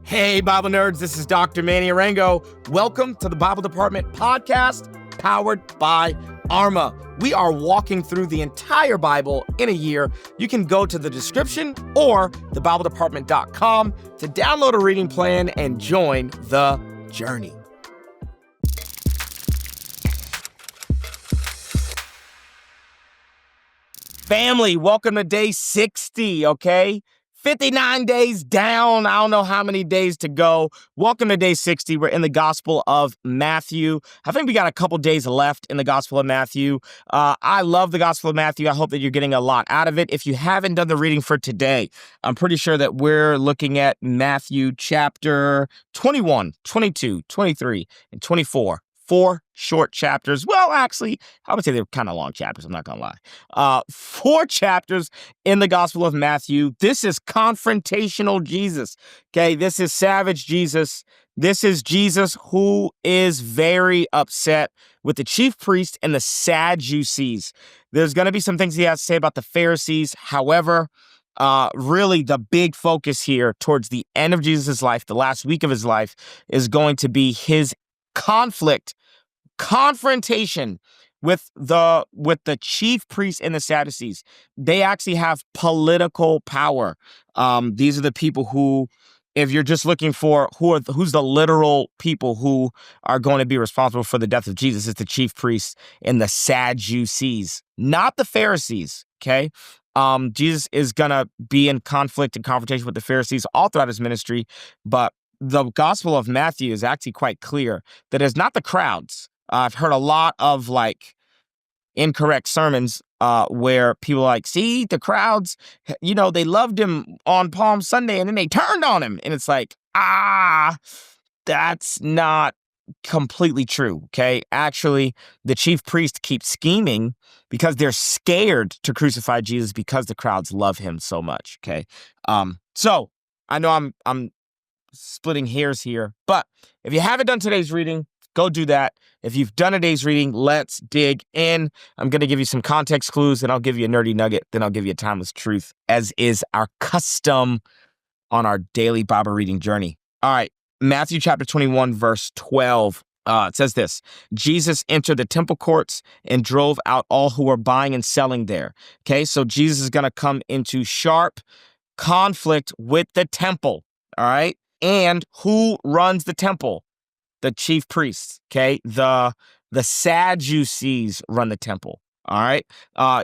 Hey, Bible nerds, this is Dr. Manny Arango. Welcome to the Bible Department podcast, powered by Arma. We are walking through the entire Bible in a year. You can go to the description or thebibledepartment.com to download a reading plan and join the journey. Family, welcome to day 60, okay? 59 days down. I don't know how many days to go. Welcome to day 60. We're in the Gospel of Matthew. I think we got a couple days left in the Gospel of Matthew. I love the Gospel of Matthew. I hope that you're getting a lot out of it. If you haven't done the reading for today, I'm pretty sure that we're looking at Matthew chapter 21, 22, 23, and 24. 4 short chapters. Well, actually, I would say they're kind of long chapters. I'm not going to lie. 4 chapters in the Gospel of Matthew. This is confrontational Jesus. Okay, this is savage Jesus. This is Jesus who is very upset with the chief priest and the Sadducees. There's going to be some things he has to say about the Pharisees. However, really the big focus here towards the end of Jesus' life, the last week of his life, is going to be his confrontation with the chief priests and the Sadducees. They actually have political power. These are the people who, if you're just looking for who's the literal people who are going to be responsible for the death of Jesus, it's the chief priests and the Sadducees, not the Pharisees. Okay. Jesus is gonna be in conflict and confrontation with the Pharisees all throughout his ministry, but the Gospel of Matthew is actually quite clear that it's not the crowds. I've heard a lot of incorrect sermons where people are like, see, the crowds, they loved him on Palm Sunday and then they turned on him. And it's like, that's not completely true. Okay. Actually, the chief priest keeps scheming because they're scared to crucify Jesus because the crowds love him so much. Okay. So I know I'm splitting hairs here, but if you haven't done today's reading, go do that. If you've done a day's reading, let's dig in. I'm going to give you some context clues, then I'll give you a nerdy nugget, then I'll give you a timeless truth, as is our custom on our daily Bible reading journey. All right, Matthew chapter 21, verse 12. It says this: Jesus entered the temple courts and drove out all who were buying and selling there. Okay, so Jesus is going to come into sharp conflict with the temple. All right. And who runs the temple? The chief priests, okay? The Sadducees run the temple, all right?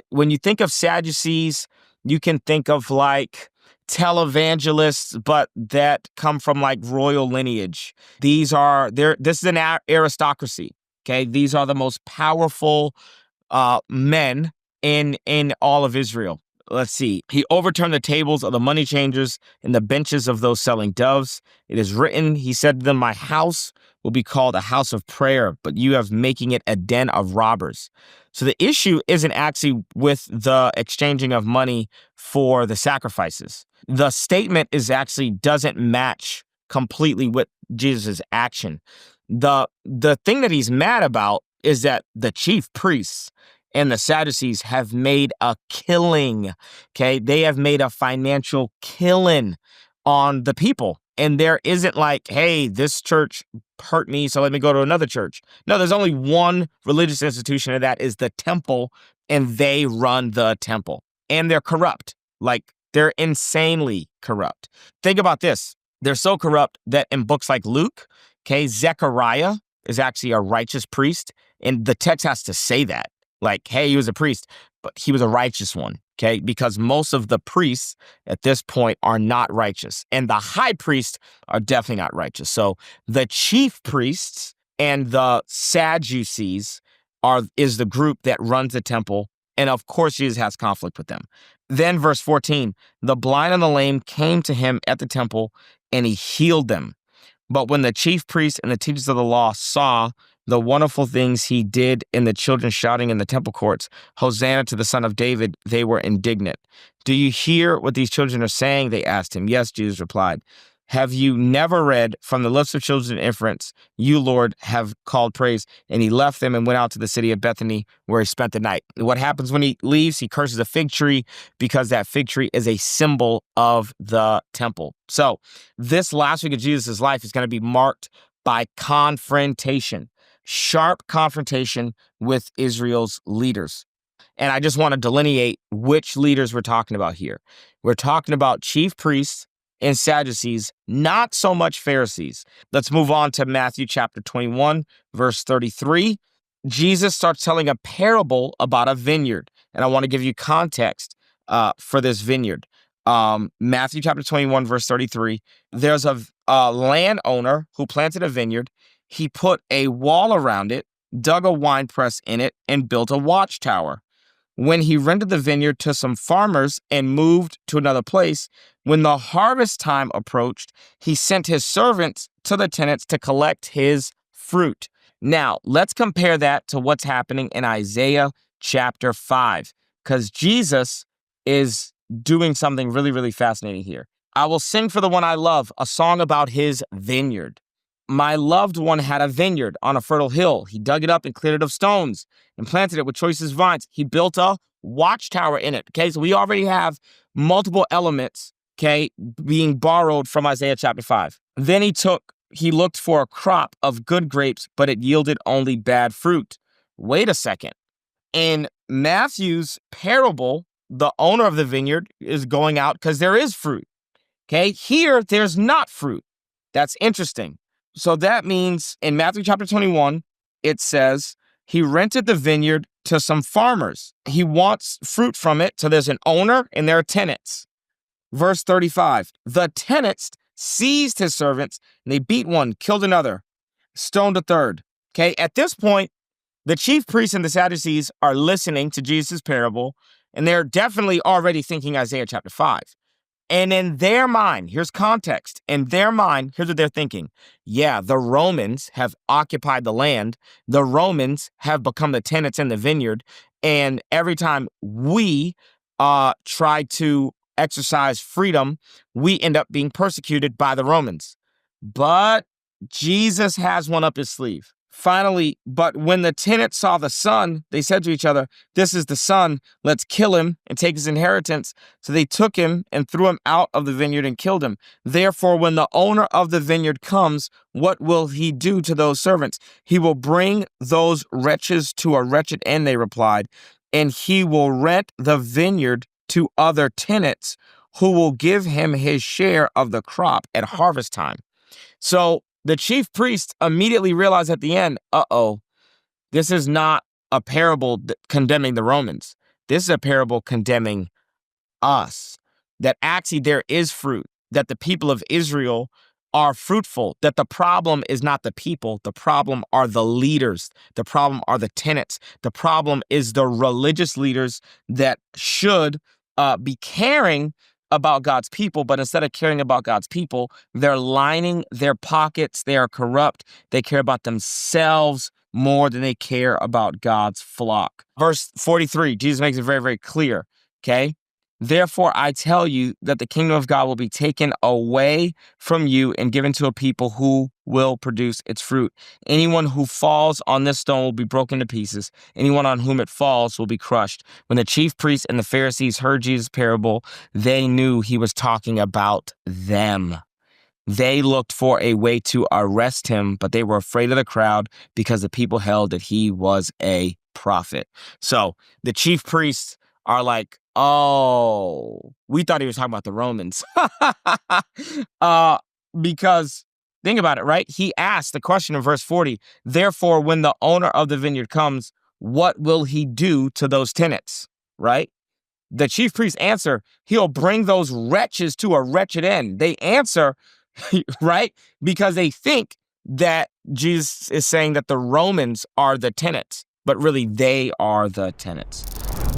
When you think of Sadducees, you can think of televangelists, but that come from royal lineage. This is an aristocracy, okay? These are the most powerful men in all of Israel. Let's see. He overturned the tables of the money changers and the benches of those selling doves. It is written, he said to them, my house will be called a house of prayer, but you have making it a den of robbers. So the issue isn't actually with the exchanging of money for the sacrifices. The statement doesn't match completely with Jesus' action. The thing that he's mad about is that the chief priests and the Sadducees have made a killing, okay? They have made a financial killing on the people. And there isn't hey, this church hurt me, so let me go to another church. No, there's only one religious institution, and that is the temple, and they run the temple. And they're corrupt. They're insanely corrupt. Think about this. They're so corrupt that in books like Luke, okay, Zechariah is actually a righteous priest, and the text has to say that. Hey, he was a priest, but he was a righteous one, okay? Because most of the priests at this point are not righteous. And the high priests are definitely not righteous. So the chief priests and the Sadducees is the group that runs the temple. And of course, Jesus has conflict with them. Then verse 14, the blind and the lame came to him at the temple and he healed them. But when the chief priests and the teachers of the law saw the wonderful things he did and the children shouting in the temple courts, Hosanna to the Son of David, they were indignant. Do you hear what these children are saying? They asked him. Yes, Jesus replied. Have you never read, from the lips of children of infants, you, Lord, have called praise? And he left them and went out to the city of Bethany, where he spent the night. What happens when he leaves? He curses a fig tree, because that fig tree is a symbol of the temple. So this last week of Jesus' life is going to be marked by confrontation, sharp confrontation with Israel's leaders. And I just want to delineate which leaders we're talking about here. We're talking about chief priests and Sadducees, not so much Pharisees. Let's move on to Matthew chapter 21, verse 33. Jesus starts telling a parable about a vineyard. And I want to give you context for this vineyard. Matthew chapter 21, verse 33. There's a landowner who planted a vineyard. He put a wall around it, dug a winepress in it, and built a watchtower. When he rented the vineyard to some farmers and moved to another place, when the harvest time approached, he sent his servants to the tenants to collect his fruit. Now, let's compare that to what's happening in Isaiah chapter 5, because Jesus is doing something really, really fascinating here. I will sing for the one I love, a song about his vineyard. My loved one had a vineyard on a fertile hill. He dug it up and cleared it of stones and planted it with choicest vines. He built a watchtower in it. Okay, so we already have multiple elements, okay, being borrowed from Isaiah chapter 5. Then he looked for a crop of good grapes, but it yielded only bad fruit. Wait a second. In Matthew's parable, the owner of the vineyard is going out because there is fruit. Okay, here there's not fruit. That's interesting. So that means in Matthew chapter 21, it says he rented the vineyard to some farmers. He wants fruit from it. So there's an owner and there are tenants. Verse 35, the tenants seized his servants and they beat one, killed another, stoned a third. Okay, at this point, the chief priests and the Sadducees are listening to Jesus' parable, and they're definitely already thinking Isaiah chapter 5. And in their mind, here's context. In their mind, here's what they're thinking. Yeah, the Romans have occupied the land. The Romans have become the tenants in the vineyard. And every time we try to exercise freedom, we end up being persecuted by the Romans. But Jesus has one up his sleeve. Finally, but when the tenants saw the son, they said to each other, this is the son, let's kill him and take his inheritance. So they took him and threw him out of the vineyard and killed him. Therefore, when the owner of the vineyard comes, what will he do to those servants? He will bring those wretches to a wretched end, they replied, and he will rent the vineyard to other tenants who will give him his share of the crop at harvest time. So the chief priests immediately realized at the end, this is not a parable condemning the Romans. This is a parable condemning us. That actually there is fruit, that the people of Israel are fruitful, that the problem is not the people, the problem are the leaders, the problem are the tenants, the problem is the religious leaders that should be caring about God's people, but instead of caring about God's people, they're lining their pockets. They are corrupt. They care about themselves more than they care about God's flock. Verse 43, Jesus makes it very, very clear, okay? Therefore, I tell you that the kingdom of God will be taken away from you and given to a people who will produce its fruit. Anyone who falls on this stone will be broken to pieces. Anyone on whom it falls will be crushed. When the chief priests and the Pharisees heard Jesus' parable, they knew he was talking about them. They looked for a way to arrest him, but they were afraid of the crowd because the people held that he was a prophet. So the chief priests are like, oh, we thought he was talking about the Romans. Because think about it, right? He asked the question in verse 40, therefore, when the owner of the vineyard comes, what will he do to those tenants, right? The chief priests answer, he'll bring those wretches to a wretched end. They answer, right? Because they think that Jesus is saying that the Romans are the tenants, but really they are the tenants.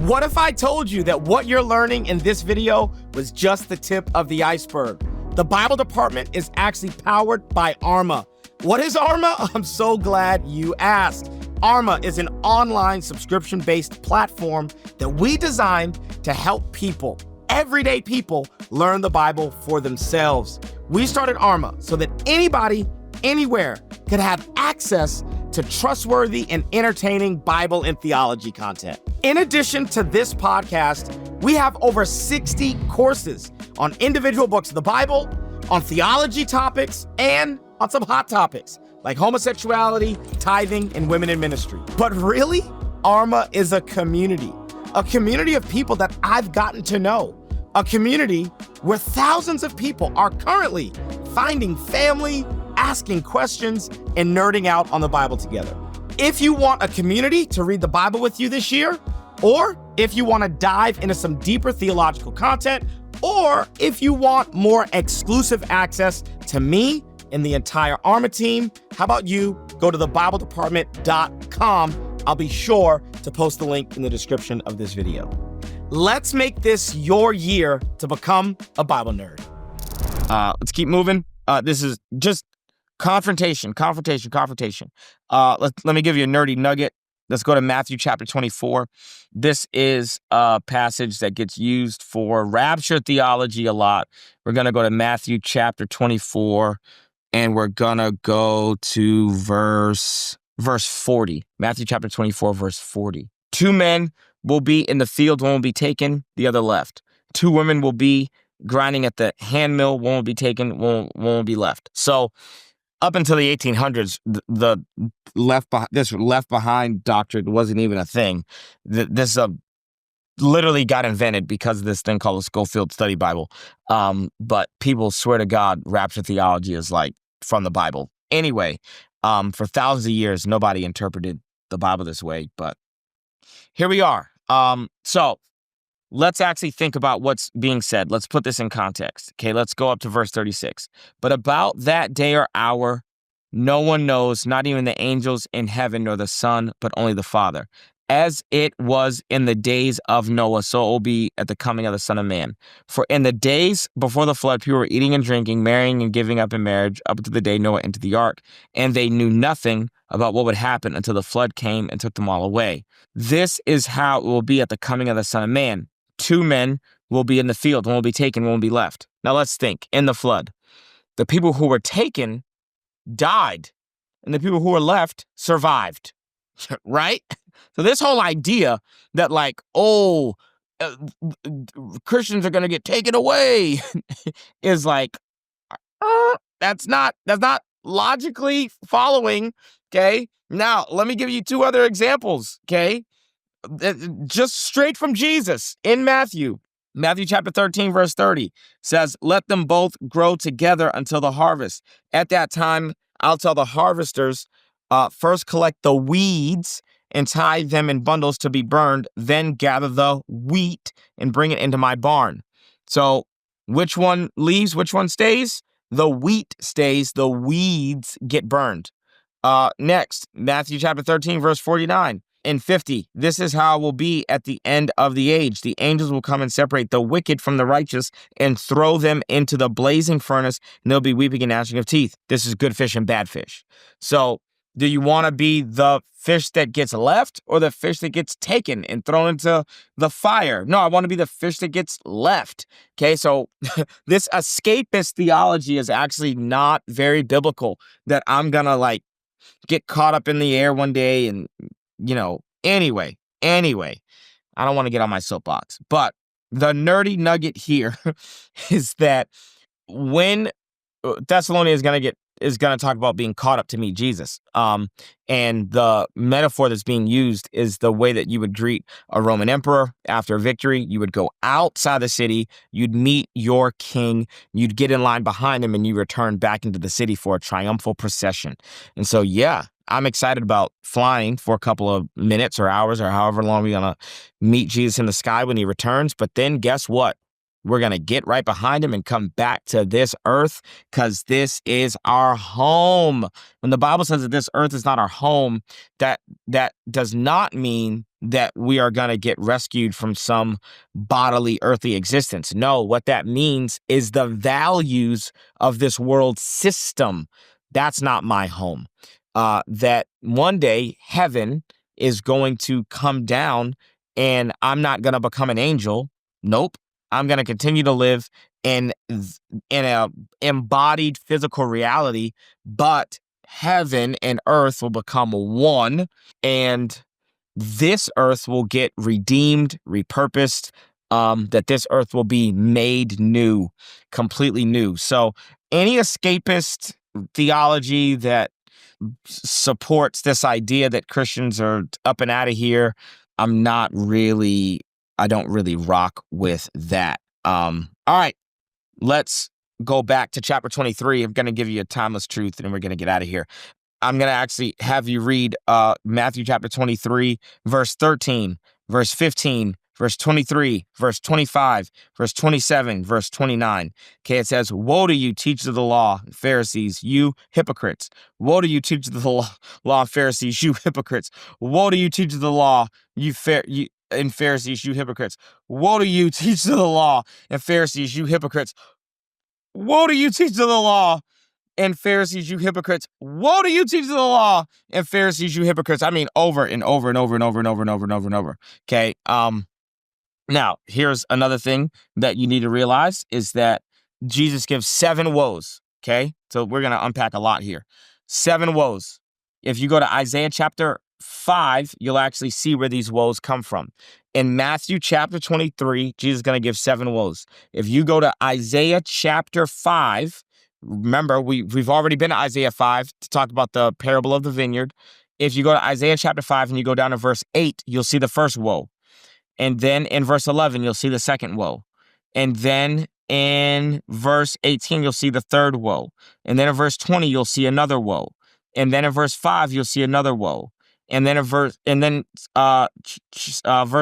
What if I told you that what you're learning in this video was just the tip of the iceberg? The Bible department is actually powered by Arma. What is Arma? I'm so glad you asked. Arma is an online subscription-based platform that we designed to help people, everyday people, learn the Bible for themselves. We started Arma so that anybody, anywhere, could have access to trustworthy and entertaining Bible and theology content. In addition to this podcast, we have over 60 courses on individual books of the Bible, on theology topics, and on some hot topics like homosexuality, tithing, and women in ministry. But really, Arma is a community of people that I've gotten to know, a community where thousands of people are currently finding family, asking questions, and nerding out on the Bible together. If you want a community to read the Bible with you this year, or if you want to dive into some deeper theological content, or if you want more exclusive access to me and the entire Arma team, how about you go to thebibledepartment.com. I'll be sure to post the link in the description of this video. Let's make this your year to become a Bible nerd. Let's keep moving. This is just confrontation. Let me give you a nerdy nugget. Let's go to Matthew chapter 24. This is a passage that gets used for rapture theology a lot. We're going to go to Matthew chapter 24, and we're going to go to verse 40. Matthew chapter 24, verse 40. 2 men will be in the field, one will be taken, the other left. 2 women will be grinding at the handmill, one will be taken, one will be left. So up until the 1800s, this left behind doctrine wasn't even a thing. This literally got invented because of this thing called the Schofield Study Bible. But people swear to God, rapture theology is like from the Bible. Anyway, for thousands of years, nobody interpreted the Bible this way, but here we are. So let's actually think about what's being said. Let's put this in context. Okay, let's go up to verse 36. But about that day or hour, no one knows, not even the angels in heaven, nor the Son, but only the Father. As it was in the days of Noah, so it will be at the coming of the Son of Man. For in the days before the flood, people were eating and drinking, marrying and giving up in marriage, up to the day Noah entered the ark. And they knew nothing about what would happen until the flood came and took them all away. This is how it will be at the coming of the Son of Man. 2 men will be in the field, one will be taken, one will be left. Now let's think. In the flood, the people who were taken died, and the people who were left survived, right? So this whole idea that Christians are going to get taken away is like, that's not logically following, okay? Now, let me give you 2 other examples, okay? Just straight from Jesus in Matthew chapter 13, verse 30 says, let them both grow together until the harvest. At that time, I'll tell the harvesters, first collect the weeds and tie them in bundles to be burned, then gather the wheat and bring it into my barn. So which one leaves, which one stays? The wheat stays, the weeds get burned. Next, Matthew chapter 13, verse 49. And 50, this is how it will be at the end of the age. The angels will come and separate the wicked from the righteous and throw them into the blazing furnace, and there'll be weeping and gnashing of teeth. This is good fish and bad fish. So do you want to be the fish that gets left or the fish that gets taken and thrown into the fire? No, I want to be the fish that gets left. Okay, so this escapist theology is actually not very biblical, that I'm going to get caught up in the air one day and anyway, I don't want to get on my soapbox, but the nerdy nugget here is that when Thessalonians is going to talk about being caught up to meet Jesus, and the metaphor that's being used is the way that you would greet a Roman emperor after a victory. You would go outside the city, you'd meet your king, you'd get in line behind him, and you return back into the city for a triumphal procession. And so, yeah, I'm excited about flying for a couple of minutes or hours or however long we're going to meet Jesus in the sky when he returns. But then guess what? We're going to get right behind him and come back to this earth, because this is our home. When the Bible says that this earth is not our home, that does not mean that we are going to get rescued from some bodily earthly existence. No, what that means is the values of this world system. That's not my home. That one day heaven is going to come down and I'm not going to become an angel. Nope. I'm going to continue to live in in a embodied physical reality, but heaven and earth will become one, and this earth will get redeemed, repurposed, that this earth will be made new, completely new. So any escapist theology that supports this idea that Christians are up and out of here, I don't really rock with that. All right, let's go back to chapter 23. I'm going to give you a timeless truth and then we're going to get out of here. I'm going to actually have you read Matthew chapter 23, verse 13, verse 15, verse 23, verse 25, verse 27, verse 29. Okay, it says, "Woe to you, teachers of the law, Pharisees, you hypocrites. Woe to you, teachers of the law, Pharisees, you hypocrites. Woe to you, teachers of the law, and Pharisees, you hypocrites. Woe to you, teachers of the law, and Pharisees, you hypocrites. Woe to you, teachers of the law, and Pharisees, you hypocrites. Woe to you, teachers of the law, and Pharisees, you hypocrites." I mean, over and over and over and over and over and over and over and over. Okay. Now, here's another thing that you need to realize is that Jesus gives 7 woes. Okay. So we're going to unpack a lot here. 7 woes. If you go to Isaiah chapter 5, you'll actually see where these woes come from. In Matthew chapter 23, Jesus is going to give 7 woes. If you go to Isaiah chapter 5, remember, we've already been to Isaiah 5 to talk about the parable of the vineyard. If you go to Isaiah chapter 5 and you go down to verse 8, you'll see the first woe. And then in verse 11, you'll see the second woe. And then in verse 18, you'll see the third woe. And then in verse 20, you'll see another woe. And then in verse 5, you'll see another woe. And then verse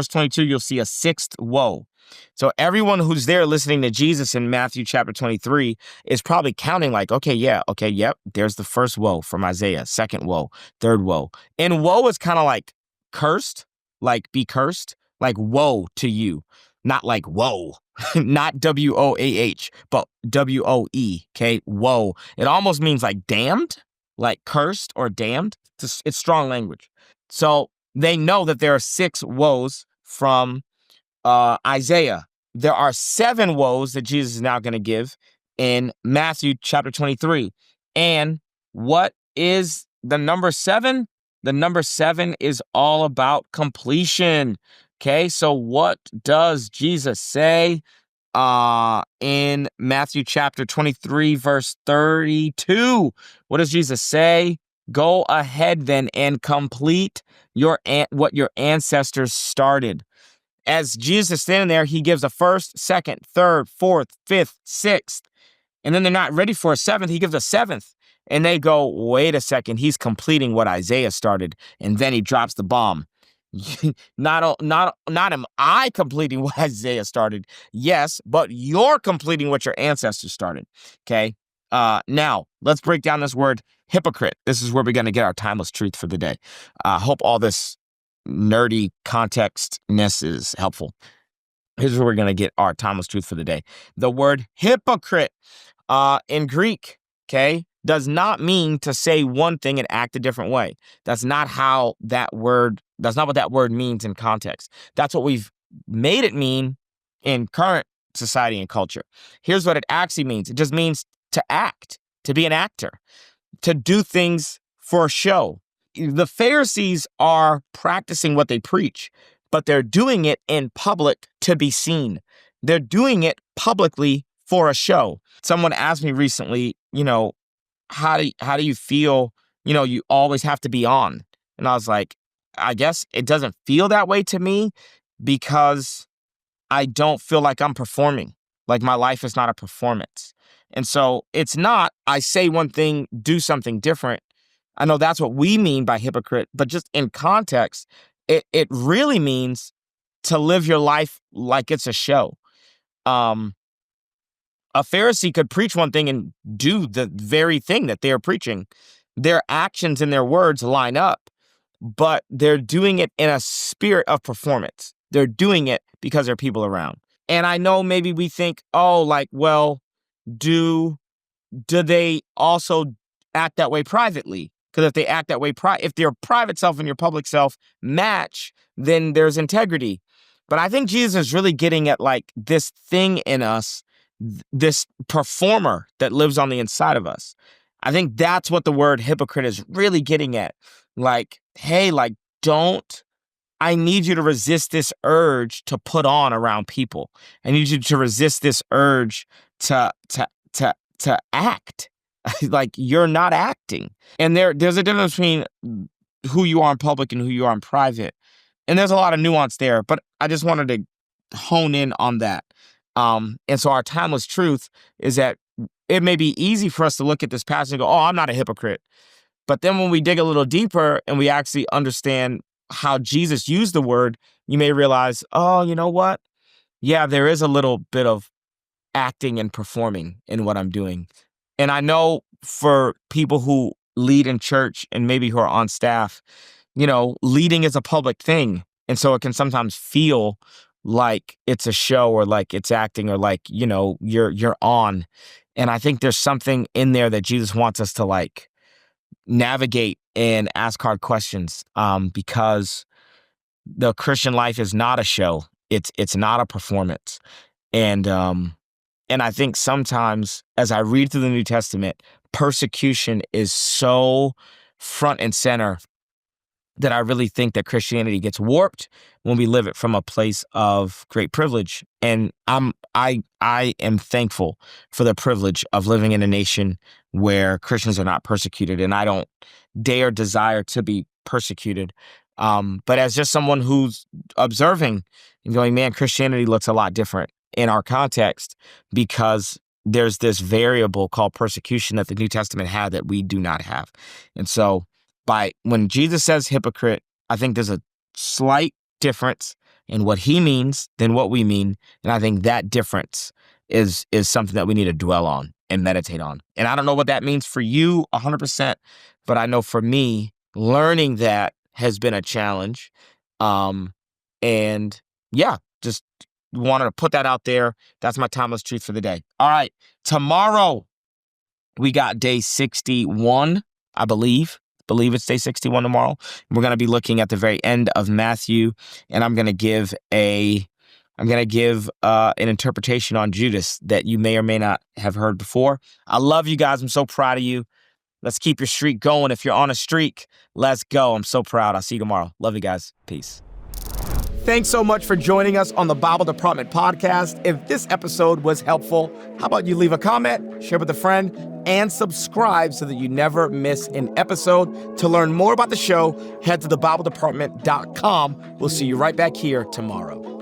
22, you'll see a sixth woe. So everyone who's there listening to Jesus in Matthew chapter 23 is probably counting like, yep, there's the first woe from Isaiah, second woe, third woe. And woe is kind of like cursed, like be cursed, like woe to you, not like woe, not W-O-A-H, but W-O-E, okay, woe. It almost means like damned, like cursed or damned. It's strong language. So they know that there are 6 woes from Isaiah. There are 7 woes that Jesus is now going to give in Matthew chapter 23. And what is the number 7? The number 7 is all about completion. Okay, so what does Jesus say in Matthew chapter 23, verse 32? What does Jesus say? "Go ahead then and complete what your ancestors started." As Jesus is standing there, he gives a first, second, third, fourth, fifth, sixth, and then they're not ready for a 7th. He gives a 7th, and they go, "Wait a second, he's completing what Isaiah started," and then he drops the bomb. Not am I completing what Isaiah started, yes, but you're completing what your ancestors started. Okay. Now let's break down this word hypocrite. This is where we're going to get our timeless truth for the day. Hope all this nerdy contextness is helpful. Here's where we're going to get our timeless truth for the day. The word hypocrite in Greek, okay, does not mean to say one thing and act a different way. That's not what that word means in context. That's what we've made it mean in current society and culture. Here's what it actually means. It just means to act, to be an actor, to do things for show. The Pharisees are practicing what they preach, but they're doing it in public to be seen. They're doing it publicly for a show. Someone asked me recently, how do you feel, you always have to be on? And I was like, I guess it doesn't feel that way to me because I don't feel like I'm performing. Like my life is not a performance. And so it's not, I say one thing, do something different. I know that's what we mean by hypocrite, but just in context, it really means to live your life like it's a show. A Pharisee could preach one thing and do the very thing that they're preaching. Their actions and their words line up, but they're doing it in a spirit of performance. They're doing it because there are people around. And I know maybe we think, do they also act that way privately? Because if they act that way, if their private self and your public self match, then there's integrity. But I think Jesus is really getting at like this thing in us this performer that lives on the inside of us. I think that's what the word hypocrite is really getting at. Like, hey, like, I need you to resist this urge to put on around people. I need you to resist this urge to act. Like, you're not acting. And there's a difference between who you are in public and who you are in private. And there's a lot of nuance there, but I just wanted to hone in on that. And so our timeless truth is that it may be easy for us to look at this passage and go, oh, I'm not a hypocrite. But then when we dig a little deeper and we actually understand how Jesus used the word, you may realize, oh, you know what? Yeah, there is a little bit of acting and performing in what I'm doing. And I know for people who lead in church and maybe who are on staff, leading is a public thing. And so it can sometimes feel like it's a show or like it's acting or like, you're on. And I think there's something in there that Jesus wants us to like navigate and ask hard questions, because the Christian life is not a show. It's not a performance. And I think sometimes as I read through the New Testament, persecution is so front and center that I really think that Christianity gets warped when we live it from a place of great privilege. And I am thankful for the privilege of living in a nation where Christians are not persecuted, and I don't dare desire to be persecuted. But as just someone who's observing and going, man, Christianity looks a lot different in our context because there's this variable called persecution that the New Testament had that we do not have. And so when Jesus says hypocrite, I think there's a slight difference in what he means than what we mean. And I think that difference is something that we need to dwell on and meditate on. And I don't know what that means for you 100%, but I know for me, learning that has been a challenge. And yeah, just wanted to put that out there. That's my timeless truth for the day. All right. Tomorrow, we got day 61, I believe it's day 61 tomorrow. We're going to be looking at the very end of Matthew, and I'm going to give an interpretation on Judas that you may or may not have heard before. I love you guys. I'm so proud of you. Let's keep your streak going. If you're on a streak, let's go. I'm so proud. I'll see you tomorrow. Love you guys. Peace. Thanks so much for joining us on the Bible Department podcast. If this episode was helpful, how about you leave a comment, share with a friend, and subscribe so that you never miss an episode. To learn more about the show, head to thebibledepartment.com. We'll see you right back here tomorrow.